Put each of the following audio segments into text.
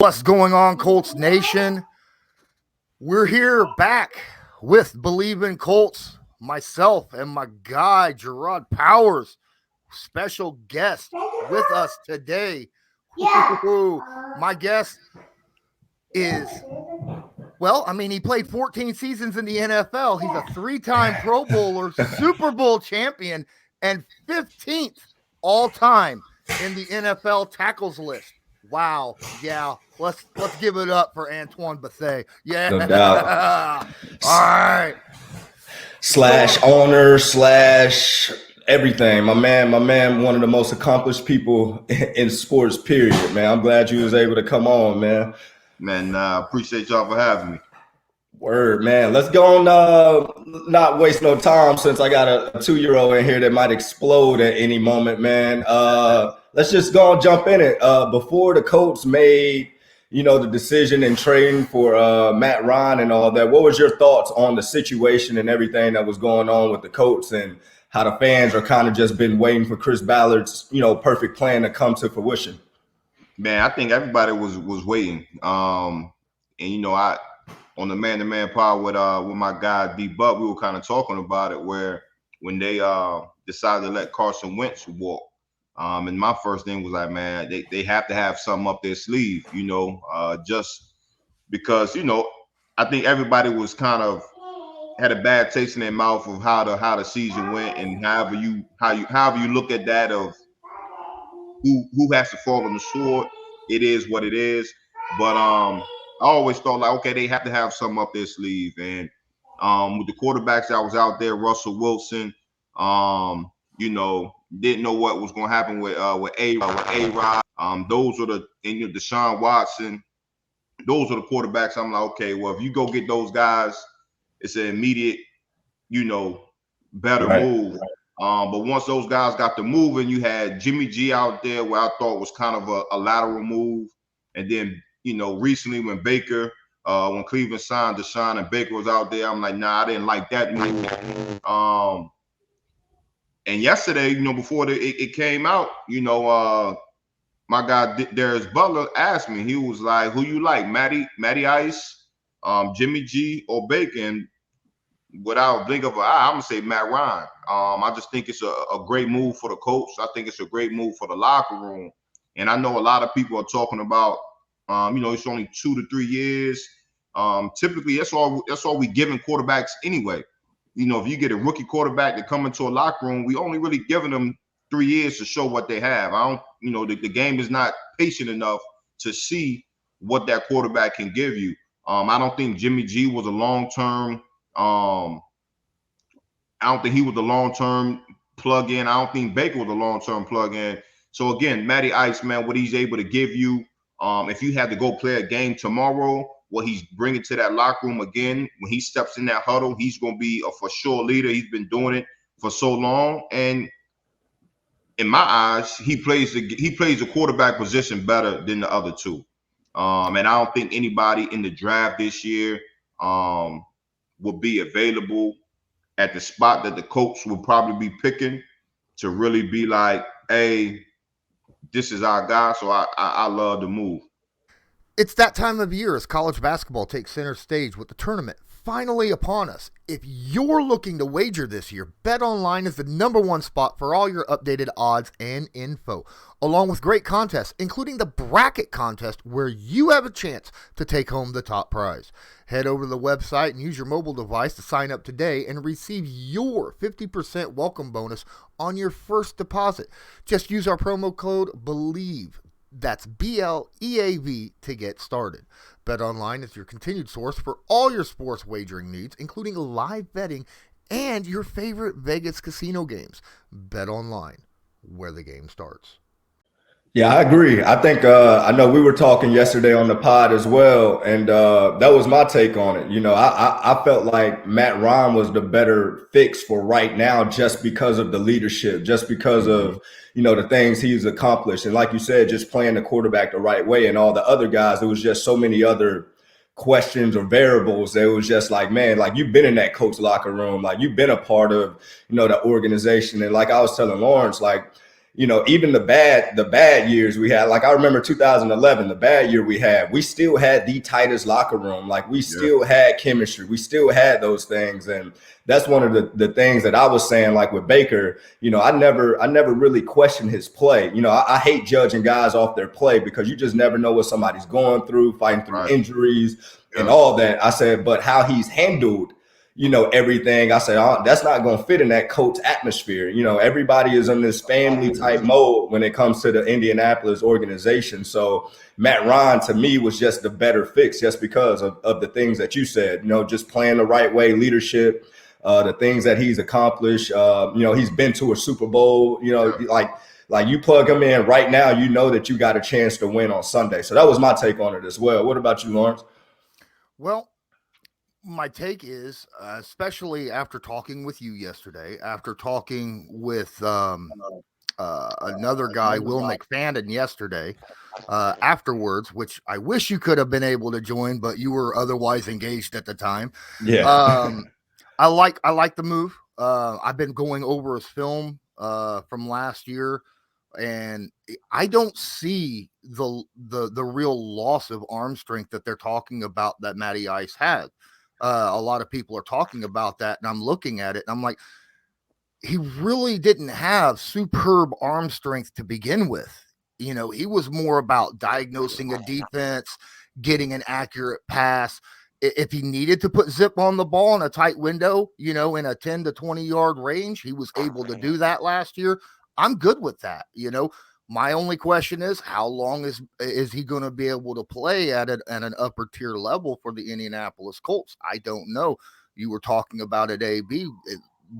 What's going on, Colts Nation? We're here back with Believe in Colts. Myself and my guy, Jerraud Powers, special guest with us today. My guest is, he played 14 seasons in the NFL. He's a 3-time Pro Bowler, Super Bowl champion, and 15th all-time in the NFL tackles list. Wow. Yeah. Let's give it up for Antoine Bethea. Yeah. No doubt. All right. / owner / everything. My man, one of the most accomplished people in sports, period, man. I'm glad you was able to come on, man. Man, appreciate y'all for having me. Word, man. Let's go on, not waste no time since I got a 2-year-old in here that might explode at any moment, man. Let's just go and jump in it. Before the Colts made, the decision and trading for Matt Ryan and all that, what was your thoughts on the situation and everything that was going on with the Colts and how the fans are kind of just been waiting for Chris Ballard's, perfect plan to come to fruition? Man, I think everybody was waiting. And I on the man-to-man pod with my guy D Buck, we were kind of talking about it where when they decided to let Carson Wentz walk. And my first thing was like, man, they have to have something up their sleeve, just because, I think everybody was kind of had a bad taste in their mouth of how the season went, and however you look at that of who has to fall on the sword, it is what it is. But I always thought like, okay, they have to have something up their sleeve. And with the quarterbacks that was out there, Russell Wilson, didn't know what was going to happen with A-Rod. Those are Deshaun Watson. Those are the quarterbacks. I'm like, okay, well, if you go get those guys, it's an immediate, better move. But once those guys got to moving, you had Jimmy G out there, where I thought was kind of a lateral move. And then, recently when Cleveland signed Deshaun and Baker was out there, I'm like, nah, I didn't like that move. And yesterday, before it came out, my guy Darius Butler asked me, he was like, who you like, Matty Ice, Jimmy G, or Baker? And without a blink of an eye, I'm going to say Matt Ryan. I just think it's a great move for the Colts. I think it's a great move for the locker room. And I know a lot of people are talking about, it's only 2 to 3 years. Typically, that's all we giving quarterbacks anyway. If you get a rookie quarterback to come into a locker room, we only really giving them 3 years to show what they have. The game is not patient enough to see what that quarterback can give you. I don't think Jimmy G was a long-term. I don't think he was a long-term plug-in. I don't think Baker was a long-term plug-in. So again, Matty Ice, man, what he's able to give you, if you had to go play a game tomorrow, what he's bringing to that locker room again, when he steps in that huddle, he's going to be a for sure leader. He's been doing it for so long, and in my eyes, he plays the quarterback position better than the other two. And I don't think anybody in the draft this year will be available at the spot that the Colts will probably be picking to really be like, hey, this is our guy. So I love the move. It's that time of year as college basketball takes center stage with the tournament finally upon us. If you're looking to wager this year, BetOnline is the #1 spot for all your updated odds and info, along with great contests, including the bracket contest where you have a chance to take home the top prize. Head over to the website and use your mobile device to sign up today and receive your 50% welcome bonus on your first deposit. Just use our promo code BELIEVE. That's BLEAV to get started. BetOnline is your continued source for all your sports wagering needs, including live betting and your favorite Vegas casino games. BetOnline, where the game starts. Yeah, I agree. I think I know we were talking yesterday on the pod as well, and that was my take on it. I felt like Matt Ryan was the better fix for right now, just because of the leadership, just because of the things he's accomplished, and like you said, just playing the quarterback the right way. And all the other guys, there was just so many other questions or variables. It was just like, man, like you've been in that coach locker room, like you've been a part of the organization, and like I was telling Lawrence, like, even the bad years we had, like I remember 2011, the bad year we still had the tightest locker room. Like we still had chemistry. We still had those things. And that's one of the things that I was saying, like with Baker, I never really questioned his play. I hate judging guys off their play because you just never know what somebody's going through, fighting through injuries and all that. I said, but how he's handled everything. I said, that's not going to fit in that Colts atmosphere. Everybody is in this family type mode when it comes to the Indianapolis organization. So Matt Ryan, to me, was just the better fix just because of the things that you said, just playing the right way, leadership, the things that he's accomplished. He's been to a Super Bowl, like you plug him in right now, that you got a chance to win on Sunday. So that was my take on it as well. What about you, Lawrence? Well, my take is, especially after talking with you yesterday, after talking with another guy, Will McFadden, yesterday, afterwards, which I wish you could have been able to join, but you were otherwise engaged at the time. Yeah. I like the move. I've been going over his film from last year, and I don't see the real loss of arm strength that they're talking about that Matty Ice had. A lot of people are talking about that, and I'm looking at it, and I'm like, he really didn't have superb arm strength to begin with. He was more about diagnosing a defense, getting an accurate pass. If he needed to put zip on the ball in a tight window, in a 10 to 20 yard range, he was able to do that last year. I'm good with that. My only question is, how long is he going to be able to play at an upper tier level for the Indianapolis Colts? I don't know. You were talking about it, AB.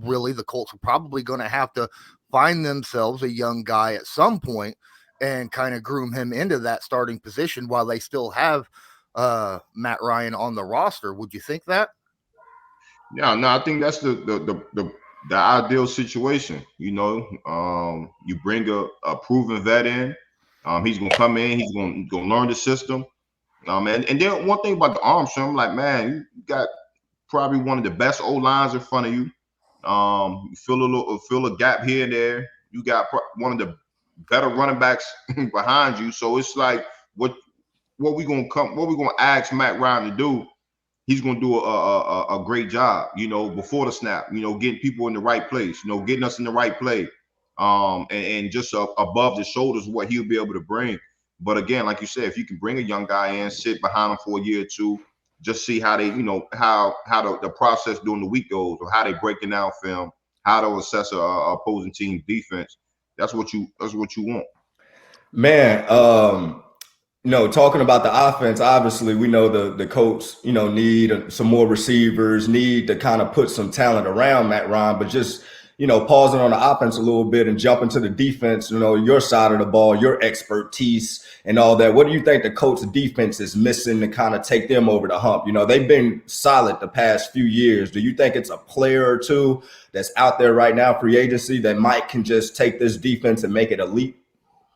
Really, the Colts are probably going to have to find themselves a young guy at some point and kind of groom him into that starting position while they still have Matt Ryan on the roster. Would you think that? Yeah, no, I think that's the ideal situation. You bring a proven vet in. He's gonna come in. He's gonna learn the system. And then one thing about the arm strength, I'm like, man, you got probably one of the best O lines in front of you. You fill a gap here and there. You got one of the better running backs behind you. So it's like, what we gonna ask Matt Ryan to do? He's going to do a great job, before the snap, getting people in the right place, getting us in the right play, and just above the shoulders what he'll be able to bring. But again, like you said, if you can bring a young guy in, sit behind him for a year or two, just see how they, how the process during the week goes, or how they breaking down film, how to assess a opposing team defense. That's what you want. Man, talking about the offense, obviously we know the Colts, need some more receivers, need to kind of put some talent around Matt Ryan, but just, pausing on the offense a little bit and jumping to the defense, your side of the ball, your expertise and all that. What do you think the Colts defense is missing to kind of take them over the hump? They've been solid the past few years. Do you think it's a player or two that's out there right now, free agency, that can just take this defense and make it elite?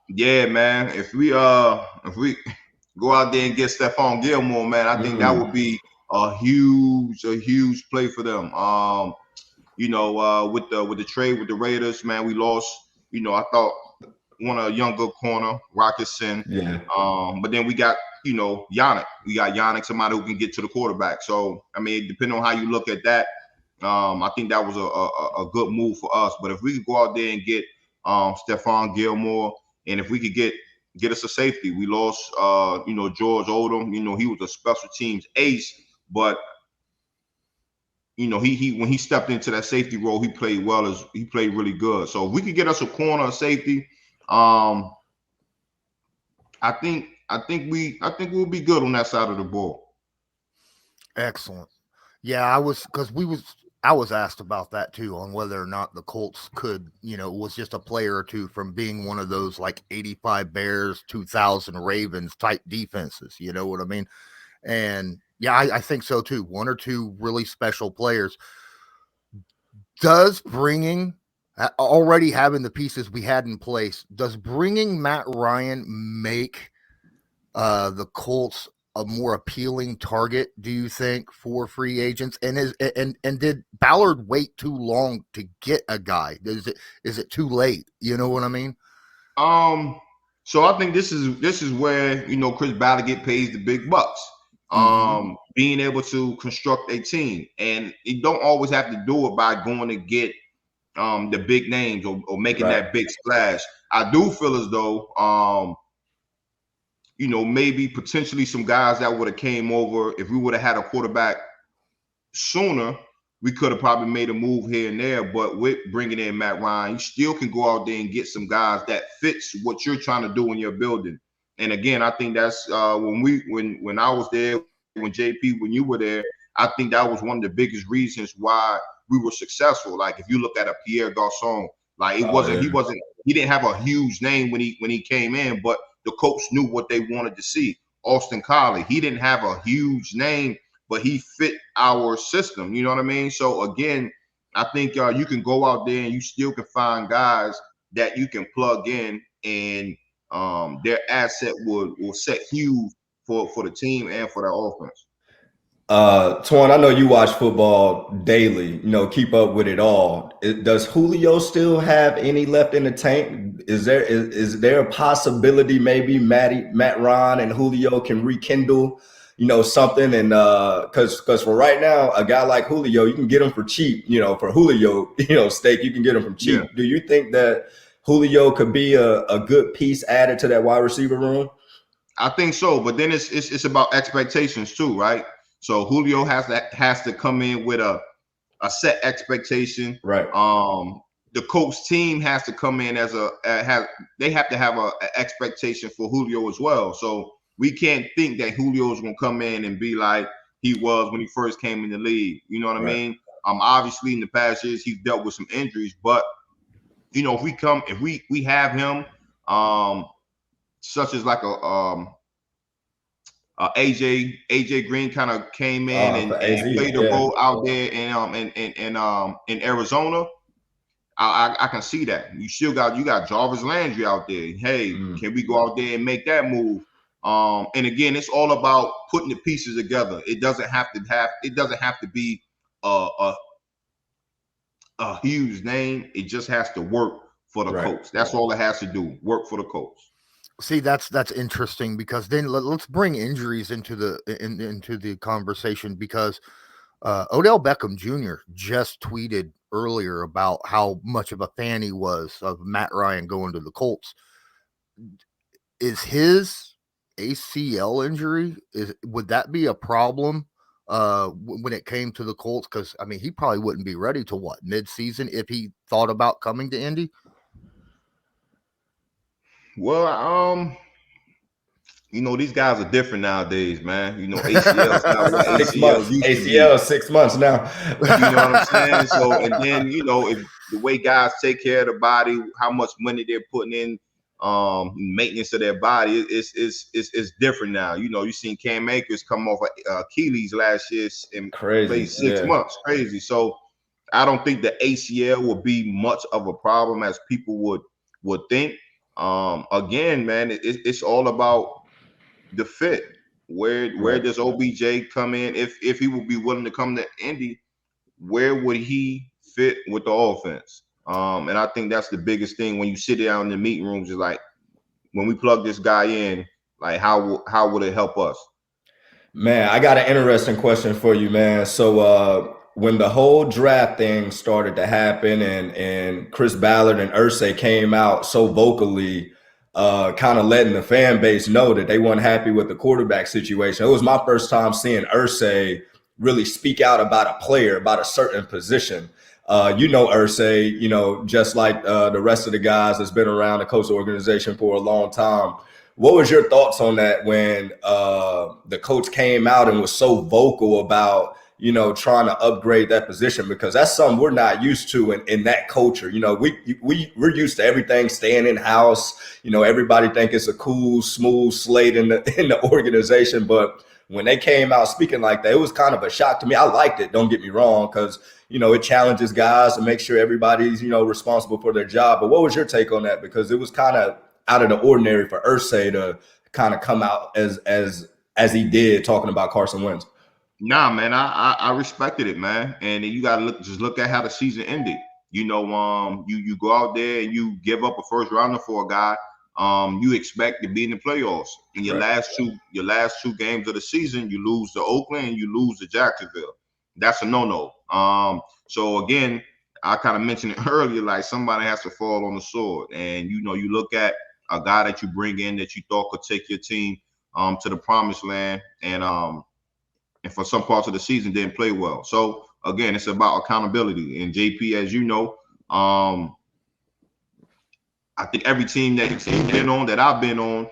Yeah, man. If we go out there and get Stephon Gilmore, man, I think that would be a huge play for them. With the trade with the Raiders, man, we lost. I thought one of a younger corner, Rocketson. Yeah. But then we got Yannick. We got Yannick, somebody who can get to the quarterback. So I mean, depending on how you look at that, I think that was a good move for us. But if we could go out there and get Stephon Gilmore, and if we could get us a safety, we lost George Odom. He was a special teams ace, but he when he stepped into that safety role, he played well. He played really good. So if we could get us a corner, a safety, I think we'll be good on that side of the ball. Excellent. Yeah, I was asked about that too, on whether or not the Colts could, was just a player or two from being one of those like 85 Bears, 2000 Ravens type defenses. You know what I mean? And yeah, I think so too. One or two really special players. Does bringing, already having the pieces we had in place, does bringing Matt Ryan make the Colts a more appealing target, do you think, for free agents? And did Ballard wait too long to get a guy? Is it too late? You know what I mean? So I think this is where Chris Ballard get paid the big bucks. Being able to construct a team, and you don't always have to do it by going to get the big names or making that big splash. I do feel as though maybe potentially some guys that would have came over if we would have had a quarterback sooner. We could have probably made a move here and there, but with bringing in Matt Ryan, you still can go out there and get some guys that fits what you're trying to do in your building. And again, I think that's when I was there, when JP, when you were there, I think that was one of the biggest reasons why we were successful. Like if you look at a Pierre Garçon, like he didn't have a huge name when he came in, but the Colts knew what they wanted to see. Austin Collie, he didn't have a huge name, but he fit our system. You know what I mean? So again, I think you can go out there and you still can find guys that you can plug in, and their asset will set huge for the team and for their offense. Twan, I know you watch football daily, keep up with it all. Does Julio still have any left in the tank? Is there a possibility maybe Matt Ryan and Julio can rekindle something? And because for right now, a guy like Julio, you can get him for cheap. For Julio, steak, you can get him from cheap. Yeah. Do you think that Julio could be a good piece added to that wide receiver room? I think so, but then it's about expectations too, right? So Julio has to come in with a set expectation. Right. The Colts team has to come in they have to have an expectation for Julio as well. So we can't think that Julio is going to come in and be like he was when he first came in the league. You know what I mean? Obviously in the past years he's dealt with some injuries, but if we have him, such as like AJ Green kind of came in and played the role out there in Arizona. I can see that. You got Jarvis Landry out there. Hey, can we go out there and make that move? And again, it's all about putting the pieces together. It doesn't have to be a huge name. It just has to work for the Colts. That's all it has to do. Work for the Colts. See, that's interesting, because then let's bring injuries into the conversation, because Odell Beckham Jr. just tweeted earlier about how much of a fan he was of Matt Ryan going to the Colts. Is his ACL injury, would that be a problem when it came to the Colts? Because I mean, he probably wouldn't be ready to mid-season if he thought about coming to Indy. Well, these guys are different nowadays, man. ACL 6 months now. You know what I'm saying? So, and then if the way guys take care of the body, how much money they're putting in maintenance of their body, it's different now. You seen Cam Akers come off Achilles last year and play 6 months. Crazy. So I don't think the ACL will be much of a problem as people would think. Again, man, it's all about the fit. Where does OBJ come in? If he would be willing to come to Indy, where would he fit with the offense? And I think that's the biggest thing when you sit down in the meeting rooms, is like, when we plug this guy in, like how would it help us? Man, I got an interesting question for you, man. So when the whole draft thing started to happen and Chris Ballard and Irsay came out so vocally, kind of letting the fan base know that they weren't happy with the quarterback situation. It was my first time seeing Irsay really speak out about a player, about a certain position. Irsay, just like the rest of the guys that's been around the Colts organization for a long time. What was your thoughts on that when the coach came out and was so vocal about, trying to upgrade that position? Because that's something we're not used to in that culture. We're used to everything staying in house. Everybody think it's a cool, smooth slate in the organization. But when they came out speaking like that, it was kind of a shock to me. I liked it, don't get me wrong, because it challenges guys to make sure everybody's responsible for their job. But what was your take on that? Because it was kind of out of the ordinary for Irsay to kind of come out as as he did talking about Carson Wentz? Nah, man, I respected it, man. And you gotta look at how the season ended. You know, you go out there and you give up a first rounder for a guy. You expect to be in the playoffs. In your last two games of the season, you lose to Oakland and you lose to Jacksonville. That's a no-no. So again, I kind of mentioned it earlier, like somebody has to fall on the sword. And you know, you look at a guy that you bring in that you thought could take your team to the promised land, and for some parts of the season didn't play well. So again, it's about accountability. And JP, as you know, I think every team that you've been on, that I've been on,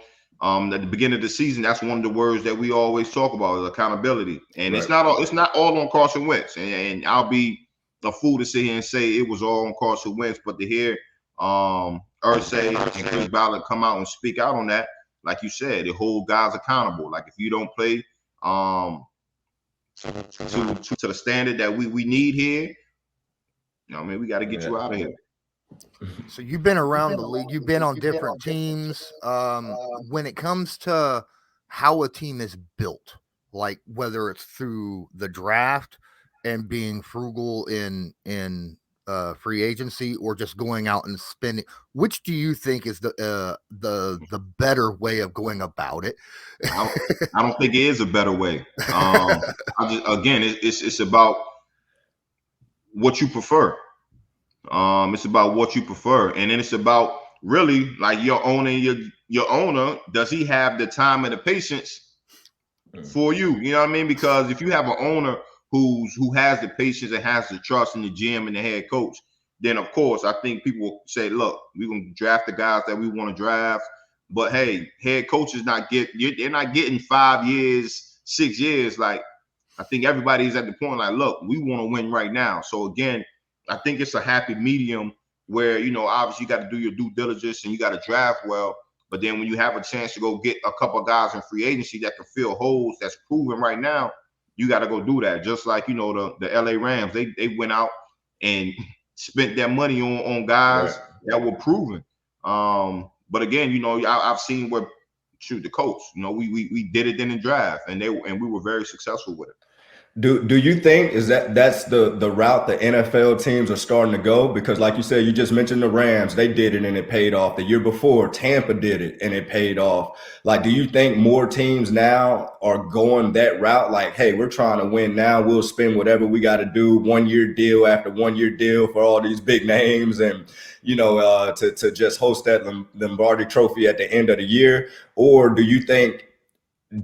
at the beginning of the season, that's one of the words that we always talk about is accountability. And it's not all on Carson Wentz. And I'll be a fool to sit here and say it was all on Carson Wentz, but to hear Irsay and Chris Ballard come out and speak out on that, like you said, it hold guys accountable. Like if you don't play to the standard that we need here, you know, I mean, we got to get you out of here. So you've been around the league. You've been on different teams. When it comes to how a team is built, like whether it's through the draft and being frugal in free agency or just going out and spending, which do you think is the better way of going about it? I don't think it is a better way. It's about what you prefer. It's about what you prefer, and then it's about really like your owner. Does he have the time and the patience for you? You know what I mean? Because if you have an owner who has the patience and has the trust in the GM and the head coach, then of course I think people will say, "Look, we're gonna draft the guys that we want to draft." But hey, head coaches they're not getting 5 years, 6 years. Like I think everybody's at the point like, look, we want to win right now. So again, I think it's a happy medium where, you know, obviously you got to do your due diligence and you got to draft well. But then when you have a chance to go get a couple of guys in free agency that can fill holes that's proven right now, you got to go do that. Just like, you know, the LA Rams, they went out and spent their money on guys that were proven. But again, you know, I've seen where the Colts, you know, we did it in the draft and we were very successful with it. Do you think that's the route the NFL teams are starting to go? Because like you said, you just mentioned the Rams, they did it and it paid off. The year before, Tampa did it and it paid off. Like, do you think more teams now are going that route? Like, hey, we're trying to win now. We'll spend whatever we got to do, 1 year deal after 1 year deal for all these big names and, you know, to just host that Lombardi trophy at the end of the year? Or do you think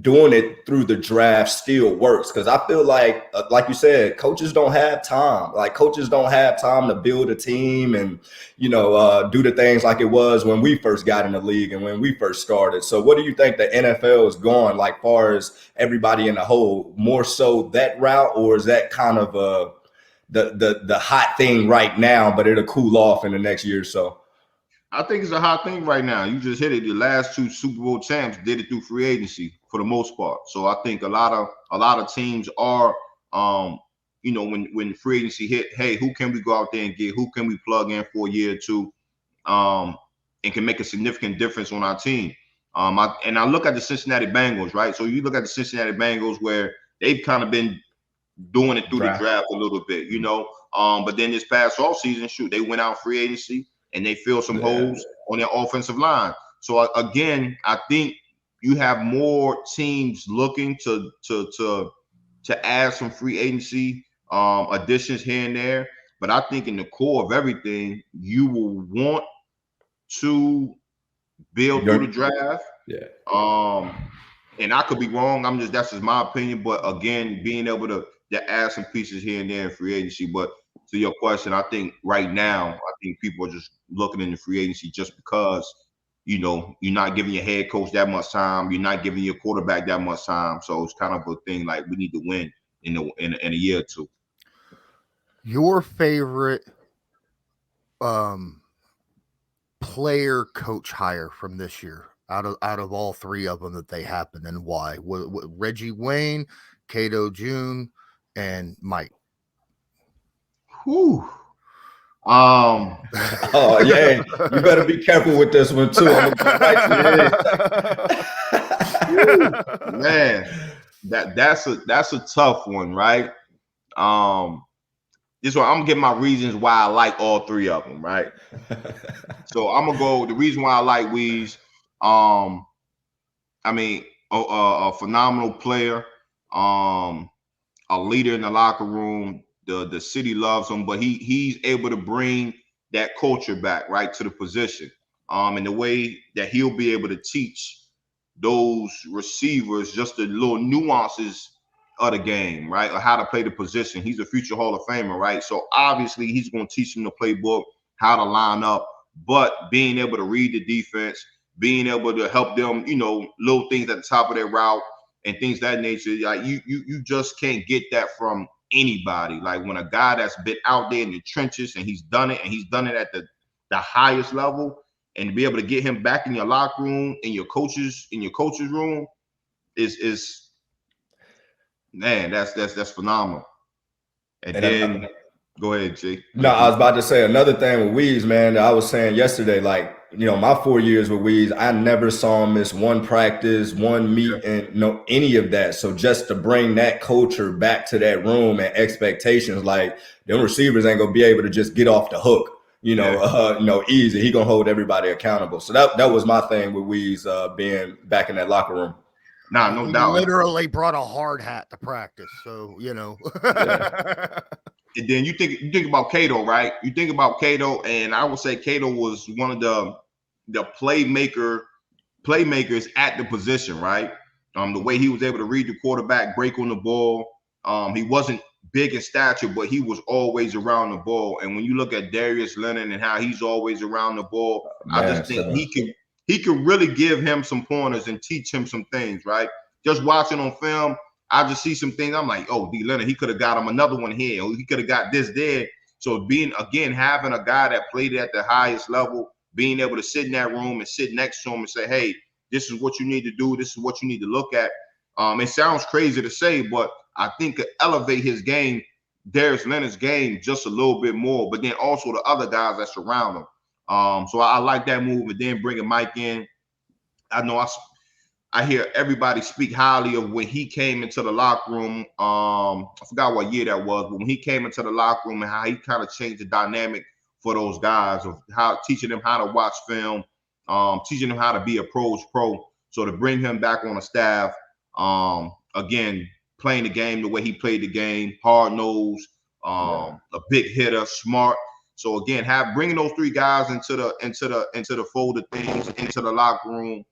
doing it through the draft still works? Because I feel like you said, coaches don't have time. Like coaches don't have time to build a team and, you know, do the things like it was when we first got in the league and when we first started. So what do you think the NFL is going, like far as everybody in the whole, more so that route, or is that kind of the hot thing right now, but it'll cool off in the next year or so? I think it's a hot thing right now. You just hit it. The last two Super Bowl champs did it through free agency for the most part. So I think a lot of teams are, you know, when free agency hit, hey, who can we go out there and get? Who can we plug in for a year or two, and can make a significant difference on our team? I look at the Cincinnati Bengals, right? So you look at the Cincinnati Bengals where they've kind of been doing it through the draft a little bit, you know. But then this past offseason, shoot, they went out free agency and they filled some holes on their offensive line. So again, I think you have more teams looking to add some free agency additions here and there. But I think in the core of everything, you will want to build through the draft. Yeah. And I could be wrong. That's just my opinion. But again, being able to add some pieces here and there in free agency. But to your question, I think right now, I think people are just looking into free agency just because, you know, you're not giving your head coach that much time. You're not giving your quarterback that much time. So it's kind of a thing like we need to win in a year or two. Your favorite player coach hire from this year out of all three of them that they happened, and why? What Reggie Wayne, Cato June, and Mike. Whew. Oh yeah, you better be careful with this one too. I'm gonna go right to Man, that's a tough one, right? This one I'm gonna get my reasons why I like all three of them, right? So I'm gonna go. The reason why I like Weeze, I mean, a phenomenal player, a leader in the locker room. The city loves him, but he's able to bring that culture back right to the position. And the way that he'll be able to teach those receivers just the little nuances of the game, right? Or how to play the position. He's a future Hall of Famer, right? So obviously he's going to teach them the playbook, how to line up, but being able to read the defense, being able to help them, little things at the top of their route and things of that nature. Like you just can't get that from anybody. Like when a guy that's been out there in the trenches and he's done it at the highest level, and to be able to get him back in your locker room, in your coach's room, is man, that's phenomenal. And then go ahead, G. No, I was about to say another thing with Weeze, man. I was saying yesterday, like, my 4 years with Weeze, I never saw him miss one practice, one meet, and any of that. So just to bring that culture back to that room and expectations, like them receivers ain't gonna be able to just get off the hook. Easy. He gonna hold everybody accountable. So that was my thing with Weeze being back in that locker room. Nah, no doubt. Literally brought a hard hat to practice. So Yeah. And then you think about Cato, right? You think about Cato, and I would say Cato was one of the playmakers at the position, right? The way he was able to read the quarterback, break on the ball. He wasn't big in stature, but he was always around the ball. And when you look at Darius Leonard and how he's always around the ball, I just think he can really give him some pointers and teach him some things, right? Just watching on film, I just see some things. I'm like, oh, D. Leonard, he could have got him another one here. Or he could have got this there. So having a guy that played at the highest level, being able to sit in that room and sit next to him and say, hey, this is what you need to do. This is what you need to look at. It sounds crazy to say, but I think could elevate his game, Darius Leonard's game, just a little bit more. But then also the other guys that surround him. So I like that move. And then bringing Mike in. I know I hear everybody speak highly of when he came into the locker room. I forgot what year that was, but when he came into the locker room and how he kind of changed the dynamic for those guys of how teaching them how to watch film, teaching them how to be a pro. So to bring him back on the staff, again, playing the game the way he played the game, hard nosed, a big hitter, smart. So again, bringing those three guys into the fold of things, into the locker room.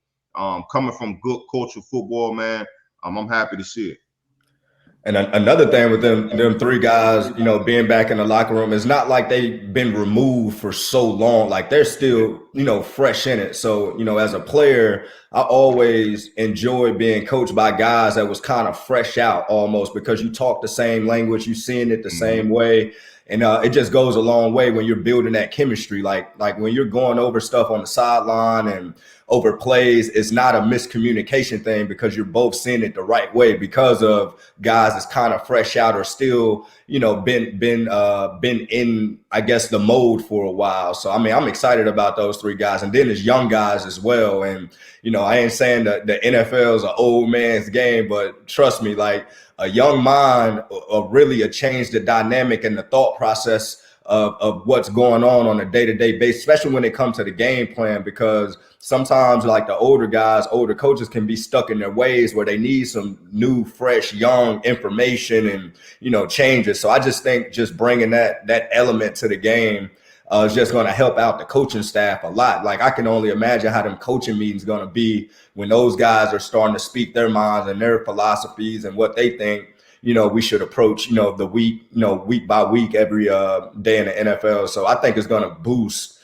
Coming from good culture football, man, I'm happy to see it. And another thing with them three guys, being back in the locker room, it's not like they've been removed for so long. Like they're still, fresh in it. So, as a player, I always enjoy being coached by guys that was kind of fresh out almost, because you talk the same language, you seeing it the same way. And it just goes a long way when you're building that chemistry. Like when you're going over stuff on the sideline and over plays, it's not a miscommunication thing because you're both seeing it the right way because of guys that's kind of fresh out or still, been in, I guess, the mode for a while. So, I mean, I'm excited about those three guys. And then there's young guys as well. And, I ain't saying that the NFL is an old man's game, but trust me, like a young mind really change the dynamic and the thought process of what's going on a day-to-day basis, especially when it comes to the game plan, because sometimes like the older guys, older coaches can be stuck in their ways where they need some new, fresh, young information and, changes. So I just think just bringing that element to the game is just going to help out the coaching staff a lot. Like I can only imagine how them coaching meetings going to be when those guys are starting to speak their minds and their philosophies and what they think, we should approach, the week by week, every day in the NFL. So I think it's going to boost,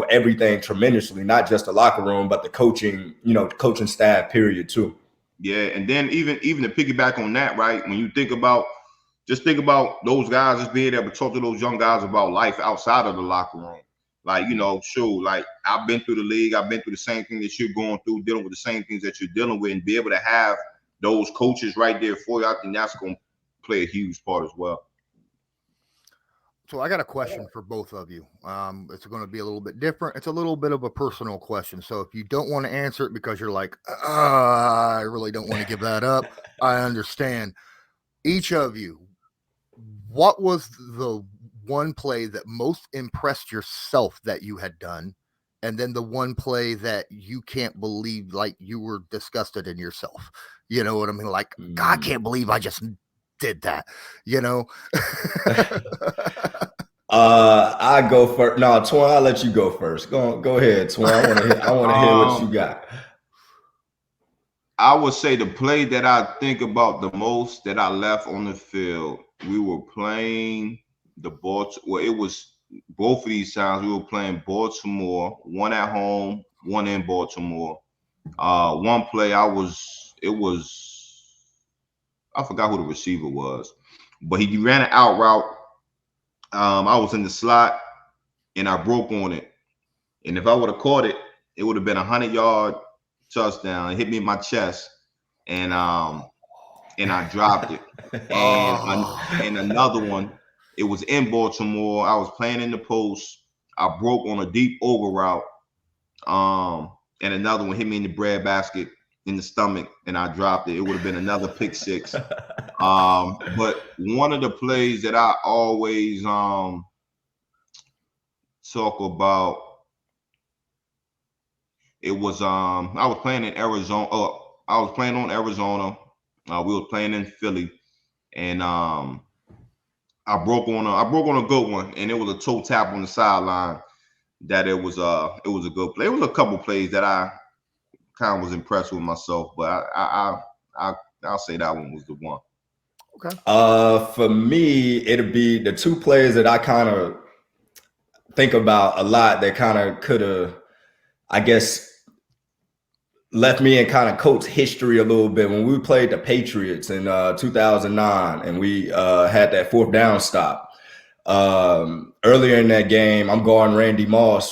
everything tremendously, not just the locker room, but the coaching staff period too. Yeah. And then even to piggyback on that, right? When you think about those guys just being able to talk to those young guys about life outside of the locker room. Like, sure, like I've been through the league. I've been through the same thing that you're going through, dealing with the same things that you're dealing with, and be able to have those coaches right there for you. I think that's going to play a huge part as well. So I got a question for both of you. It's going to be a little bit different. It's a little bit of a personal question. So if you don't want to answer it because you're like, I really don't want to give that up, I understand. Each of you, what was the one play that most impressed yourself that you had done? And then the one play that you can't believe, like you were disgusted in yourself. You know what I mean? Like, I can't believe I just did that, you know? I go first. No, Twan, I'll let you go first. Go ahead, Twan. I want to hear what you got. I would say the play that I think about the most that I left on the field, we were playing the Baltimore. Well, it was both of these times we were playing Baltimore, one at home, one in Baltimore. One play I forgot who the receiver was, but he ran an out route. I was in the slot and I broke on it. And if I would have caught it, it would have been 100-yard touchdown. It hit me in my chest, and I dropped it. And another one, it was in Baltimore. I was playing in the post. I broke on a deep over route. And another one hit me in the breadbasket in the stomach, and I dropped it. It would have been another pick six. But one of the plays that I always talk about, it was I was playing in Arizona. I was playing on Arizona. We were playing in Philly, and I broke on a good one, and it was a toe tap on the sideline. That it was a good play. It was a couple plays that I kind of was impressed with myself, but I'll say that one was the one. Okay. For me, it'd be the two plays that I kind of think about a lot that kind of could have, I guess, left me in kind of Colts history a little bit. When we played the Patriots in 2009 and we had that fourth down stop. Earlier in that game, I'm guarding Randy Moss,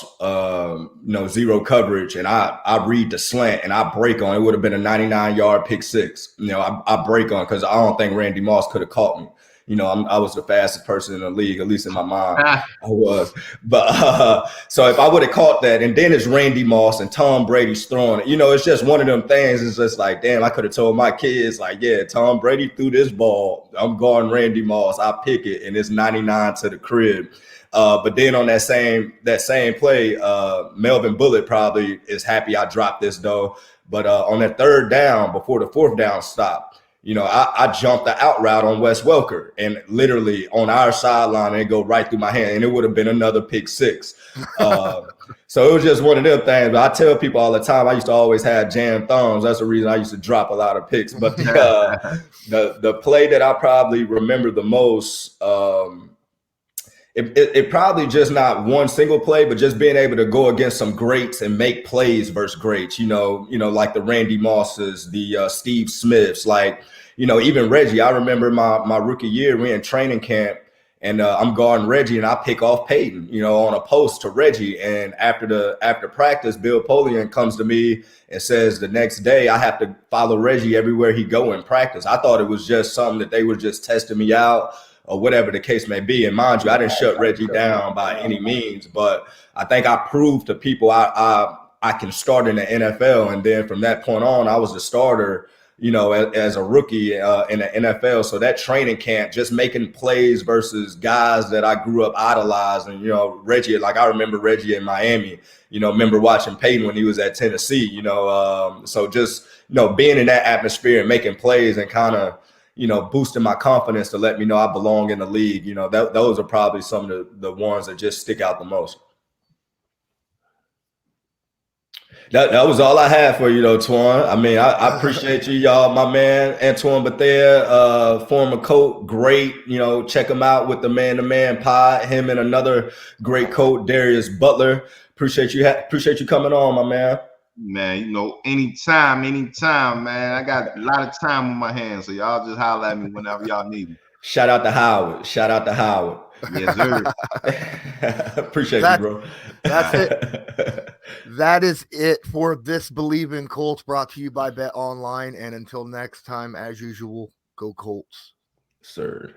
zero coverage, and I read the slant and I break on. It would have been a 99-yard pick six. I break on because I don't think Randy Moss could have caught me. I was the fastest person in the league, at least in my mind. I was. But so if I would have caught that, and then it's Randy Moss and Tom Brady's throwing it, it's just one of them things. It's just like, damn, I could have told my kids, like, yeah, Tom Brady threw this ball. I'm guarding Randy Moss. I pick it, and it's 99 to the crib. But then on that same play, Melvin Bullitt probably is happy I dropped this though. But on that third down, before the fourth down stop, I jumped the out route on Wes Welker, and literally on our sideline, and it go right through my hand, and it would have been another pick six. So it was just one of them things. But I tell people all the time, I used to always have jammed thumbs. That's the reason I used to drop a lot of picks. But the play that I probably remember the most, it probably just not one single play, but just being able to go against some greats and make plays versus greats, like the Randy Mosses, the Steve Smiths, like, even Reggie. I remember my rookie year, we in training camp, and I'm guarding Reggie, and I pick off Peyton, on a post to Reggie. And after practice, Bill Polian comes to me and says the next day I have to follow Reggie everywhere he go in practice. I thought it was just something that they were just testing me out, or whatever the case may be. And mind you, I didn't shut Reggie down by any means, but I think I proved to people I can start in the NFL. And then from that point on, I was the starter, as a rookie in the NFL. So that training camp, just making plays versus guys that I grew up idolizing, Reggie, like I remember Reggie in Miami, remember watching Peyton when he was at Tennessee, so just, being in that atmosphere and making plays and kind of, boosting my confidence to let me know I belong in the league. Those are probably some of the ones that just stick out the most. That was all I had for you, though, Twan. I mean, I appreciate you, y'all. My man, Antoine Bethea, former Colt, great. Check him out with the Man-to-Man pod. Him and another great Colt, Darius Butler. Appreciate you coming on, my man. Man, anytime, man. I got a lot of time on my hands, so y'all just holler at me whenever y'all need me. Shout out to Howard. Yes, sir. Appreciate you, bro. That's it. That is it for this Believe in Colts, brought to you by Bet Online. And until next time, as usual, go Colts. Sir.